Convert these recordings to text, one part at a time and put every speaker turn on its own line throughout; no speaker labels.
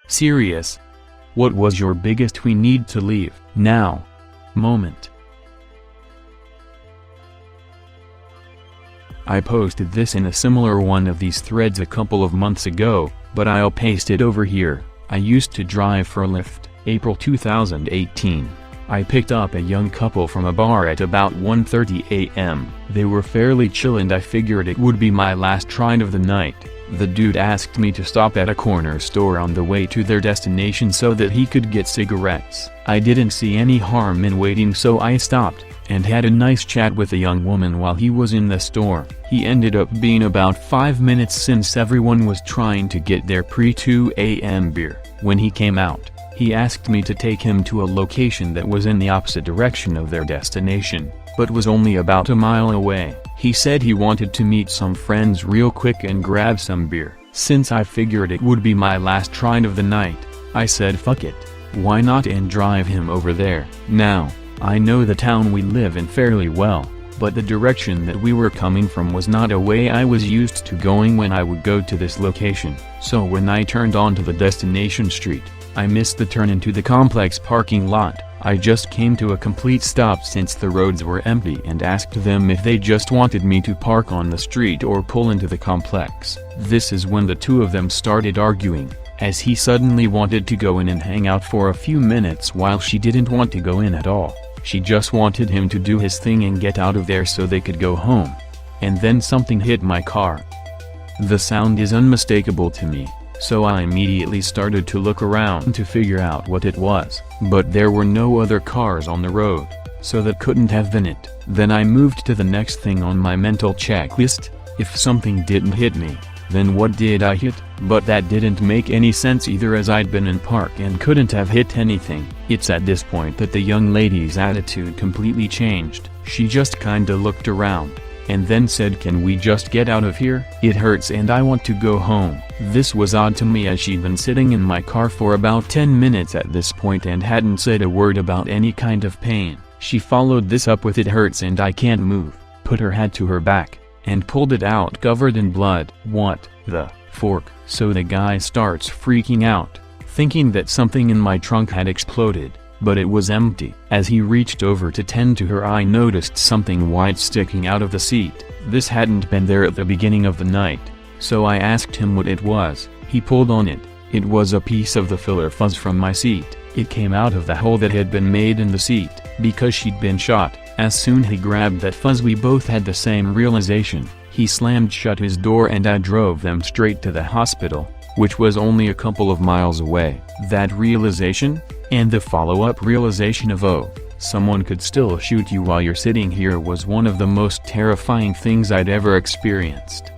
Serious? What was your biggest "we need to leave now" moment? I posted this in a similar one of these threads a couple of months ago, but I'll paste it over here. I used to drive for Lyft. April 2018. I picked up a young couple from a bar at about 1:30 a.m. They were fairly chill and I figured it would be my last ride of the night. The dude asked me to stop at a corner store on the way to their destination so that he could get cigarettes. I didn't see any harm in waiting, so I stopped and had a nice chat with a young woman while he was in the store. He ended up being about 5 minutes since everyone was trying to get their pre-2 a.m. beer. When he came out, he asked me to take him to a location that was in the opposite direction of their destination, but was only about a mile away. He said he wanted to meet some friends real quick and grab some beer. Since I figured it would be my last ride of the night, I said fuck it, why not, and drive him over there. Now, I know the town we live in fairly well, but the direction that we were coming from was not a way I was used to going when I would go to this location. So when I turned onto the destination street, I missed the turn into the complex parking lot. I just came to a complete stop since the roads were empty and asked them if they just wanted me to park on the street or pull into the complex. This is when the two of them started arguing, as he suddenly wanted to go in and hang out for a few minutes while she didn't want to go in at all. She just wanted him to do his thing and get out of there so they could go home. And then something hit my car. The sound is unmistakable to me, so I immediately started to look around to figure out what it was. But there were no other cars on the road, so that couldn't have been it. Then I moved to the next thing on my mental checklist: if something didn't hit me, then what did I hit? But that didn't make any sense either, as I'd been in park and couldn't have hit anything. It's at this point that the young lady's attitude completely changed. She just kinda looked around, and then said, "Can we just get out of here? It hurts and I want to go home." This was odd to me, as she'd been sitting in my car for about 10 minutes at this point and hadn't said a word about any kind of pain. She followed this up with "It hurts and I can't move," put her hand to her back, and pulled it out covered in blood. What the fork? So the guy starts freaking out, thinking that something in my trunk had exploded, but it was empty. As he reached over to tend to her, I noticed something white sticking out of the seat. This hadn't been there at the beginning of the night, so I asked him what it was. He pulled on it. It was a piece of the filler fuzz from my seat. It came out of the hole that had been made in the seat, because she'd been shot. As soon as he grabbed that fuzz, we both had the same realization. He slammed shut his door and I drove them straight to the hospital, which was only a couple of miles away. That realization, and the follow-up realization of, oh, someone could still shoot you while you're sitting here, was one of the most terrifying things I'd ever experienced.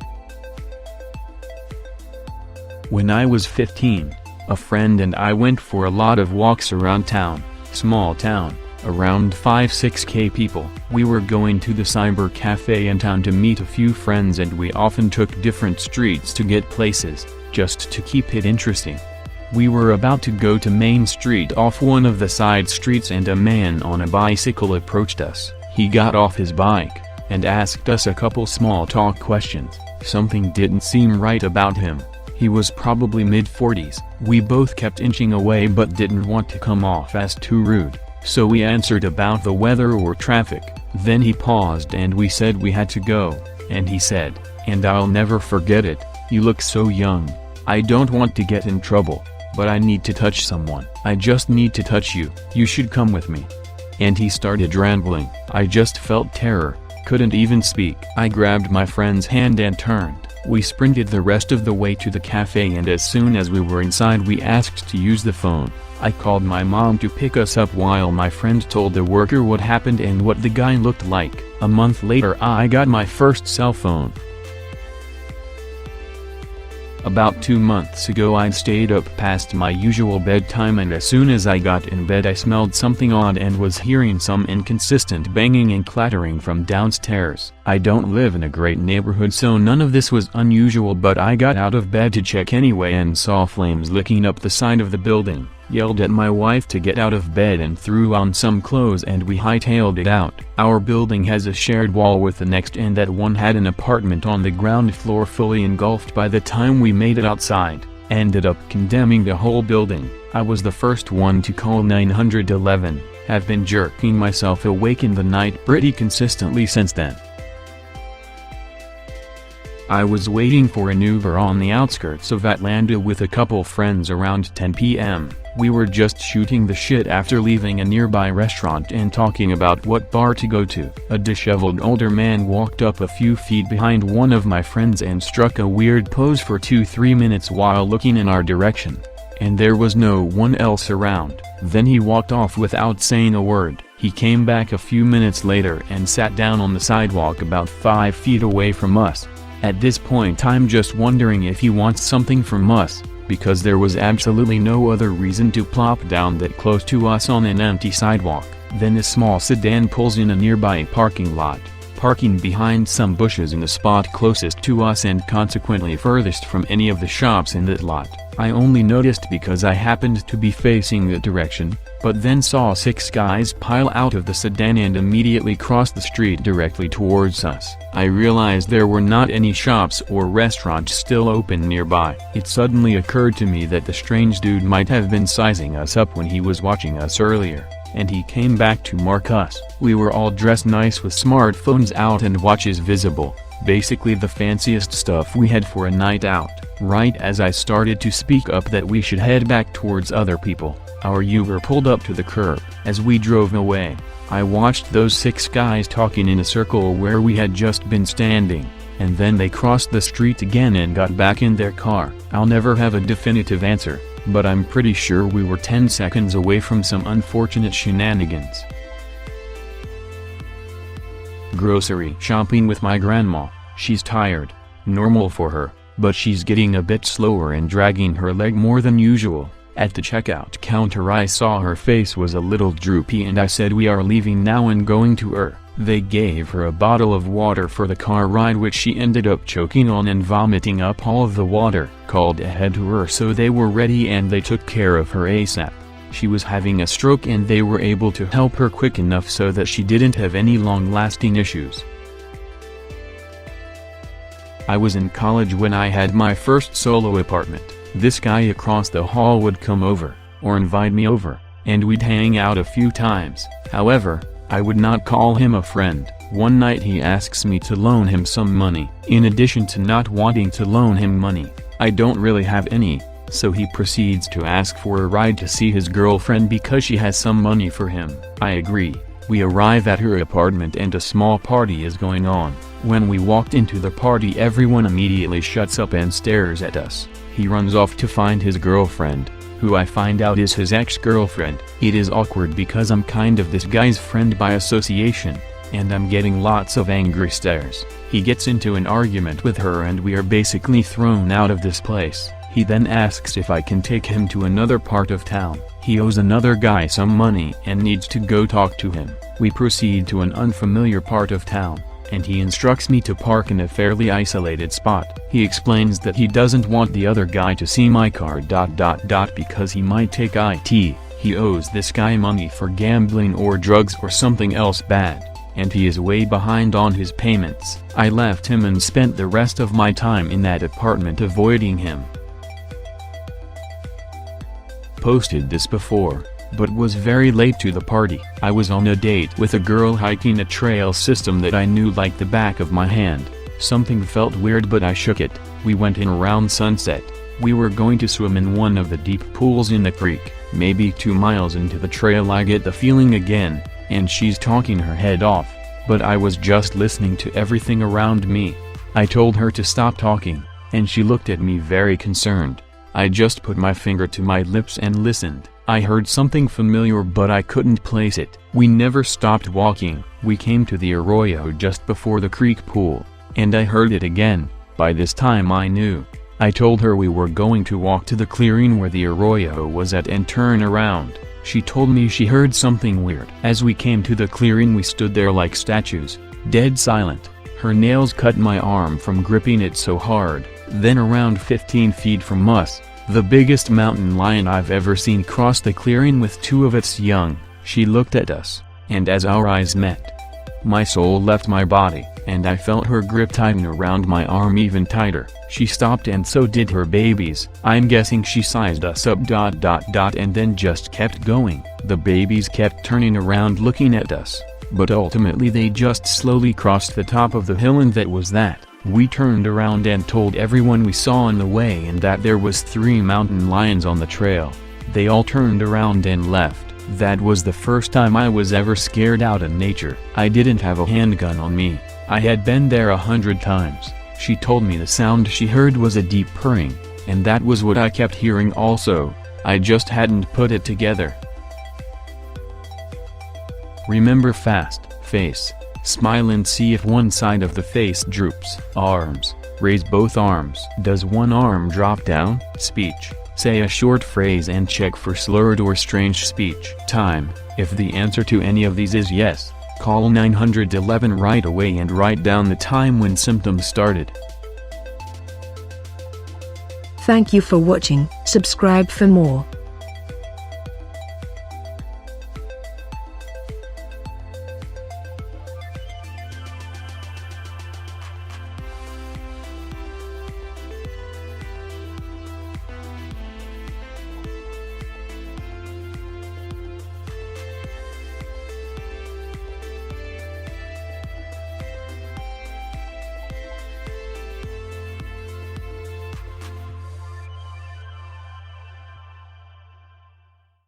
When I was 15, a friend and I went for a lot of walks around town. Small town, around 5-6K people. We were going to the cyber cafe in town to meet a few friends, and we often took different streets to get places, just to keep it interesting. We were about to go to Main Street off one of the side streets, and a man on a bicycle approached us. He got off his bike and asked us a couple small talk questions. Something didn't seem right about him. He was probably mid-40s. We both kept inching away but didn't want to come off as too rude, so we answered about the weather or traffic. Then he paused and we said we had to go, and he said, and I'll never forget it, "You look so young. I don't want to get in trouble, but I need to touch someone. I just need to touch you. You should come with me." And he started rambling. I just felt terror, couldn't even speak. I grabbed my friend's hand and turned. We sprinted the rest of the way to the cafe, and as soon as we were inside we asked to use the phone. I called my mom to pick us up while my friend told the worker what happened and what the guy looked like. A month later I got my first cell phone. About 2 months ago I'd stayed up past my usual bedtime, and as soon as I got in bed I smelled something odd and was hearing some inconsistent banging and clattering from downstairs. I don't live in a great neighborhood, so none of this was unusual, but I got out of bed to check anyway and saw flames licking up the side of the building. Yelled at my wife to get out of bed and threw on some clothes, and we hightailed it out. Our building has a shared wall with the next, and that one had an apartment on the ground floor fully engulfed by the time we made it outside. ended up condemning the whole building. I was the first one to call 911, have been jerking myself awake in the night pretty consistently since then. I was waiting for an Uber on the outskirts of Atlanta with a couple friends around 10 p.m. We were just shooting the shit after leaving a nearby restaurant and talking about what bar to go to. A disheveled older man walked up a few feet behind one of my friends and struck a weird pose for 2-3 minutes while looking in our direction. And there was no one else around. Then he walked off without saying a word. He came back a few minutes later and sat down on the sidewalk about 5 feet away from us. At this point I'm just wondering if he wants something from us, because there was absolutely no other reason to plop down that close to us on an empty sidewalk. Then a small sedan pulls in a nearby parking lot, parking behind some bushes in the spot closest to us and consequently furthest from any of the shops in that lot. I only noticed because I happened to be facing that direction, but then saw 6 guys pile out of the sedan and immediately cross the street directly towards us. I realized there were not any shops or restaurants still open nearby. It suddenly occurred to me that the strange dude might have been sizing us up when he was watching us earlier, and he came back to mark us. We were all dressed nice with smartphones out and watches visible, basically the fanciest stuff we had for a night out. Right as I started to speak up that we should head back towards other people, our Uber pulled up to the curb. As we drove away, I watched those 6 guys talking in a circle where we had just been standing, and then they crossed the street again and got back in their car. I'll never have a definitive answer, but I'm pretty sure we were 10 seconds away from some unfortunate shenanigans. Grocery shopping with my grandma. She's tired, normal for her, but she's getting a bit slower and dragging her leg more than usual. At the checkout counter I saw her face was a little droopy and I said we are leaving now and going to her. They gave her a bottle of water for the car ride which she ended up choking on and vomiting up all of the water. Called ahead to her so they were ready and they took care of her ASAP. She was having a stroke and they were able to help her quick enough so that she didn't have any long-lasting issues. I was in college when I had my first solo apartment. This guy across the hall would come over, or invite me over, and we'd hang out a few times. However, I would not call him a friend. One night he asks me to loan him some money. In addition to not wanting to loan him money, I don't really have any, so he proceeds to ask for a ride to see his girlfriend because she has some money for him. I agree. We arrive at her apartment and a small party is going on. When we walked into the party everyone immediately shuts up and stares at us. He runs off to find his girlfriend, who I find out is his ex-girlfriend. It is awkward because I'm kind of this guy's friend by association, and I'm getting lots of angry stares. He gets into an argument with her and we are basically thrown out of this place. He then asks if I can take him to another part of town. He owes another guy some money and needs to go talk to him. We proceed to an unfamiliar part of town, and he instructs me to park in a fairly isolated spot. He explains that he doesn't want the other guy to see my car ... because he might take it. He owes this guy money for gambling or drugs or something else bad, and he is way behind on his payments. I left him and spent the rest of my time in that apartment avoiding him. Posted this before, but was very late to the party. I was on a date with a girl hiking a trail system that I knew like the back of my hand. Something felt weird but I shook it. We went in around sunset. We were going to swim in one of the deep pools in the creek. Maybe 2 miles into the trail I get the feeling again, and she's talking her head off, but I was just listening to everything around me. I told her to stop talking, and she looked at me very concerned. I just put my finger to my lips and listened. I heard something familiar but I couldn't place it. We never stopped walking. We came to the arroyo just before the creek pool, and I heard it again. By this time I knew. I told her we were going to walk to the clearing where the arroyo was at and turn around. She told me she heard something weird. As we came to the clearing we stood there like statues, dead silent. Her nails cut my arm from gripping it so hard. Then around 15 feet from us, the biggest mountain lion I've ever seen crossed the clearing with 2 of its young. She looked at us, and as our eyes met, my soul left my body. and I felt her grip tighten around my arm even tighter. She stopped and so did her babies. I'm guessing she sized us up ... and then just kept going. The babies kept turning around looking at us, but ultimately they just slowly crossed the top of the hill, and that was that. We turned around and told everyone we saw on the way and that there was 3 mountain lions on the trail. They all turned around and left. That was the first time I was ever scared out in nature. I didn't have a handgun on me. I had been there 100 times. She told me the sound she heard was a deep purring, and that was what I kept hearing also. I just hadn't put it together. Remember fast, face, smile and see if one side of the face droops. Arms, raise both arms. Does one arm drop down? Speech, say a short phrase and check for slurred or strange speech. Time, if the answer to any of these is yes, call 911 right away and write down the time when symptoms started.
Thank you for watching. Subscribe for more.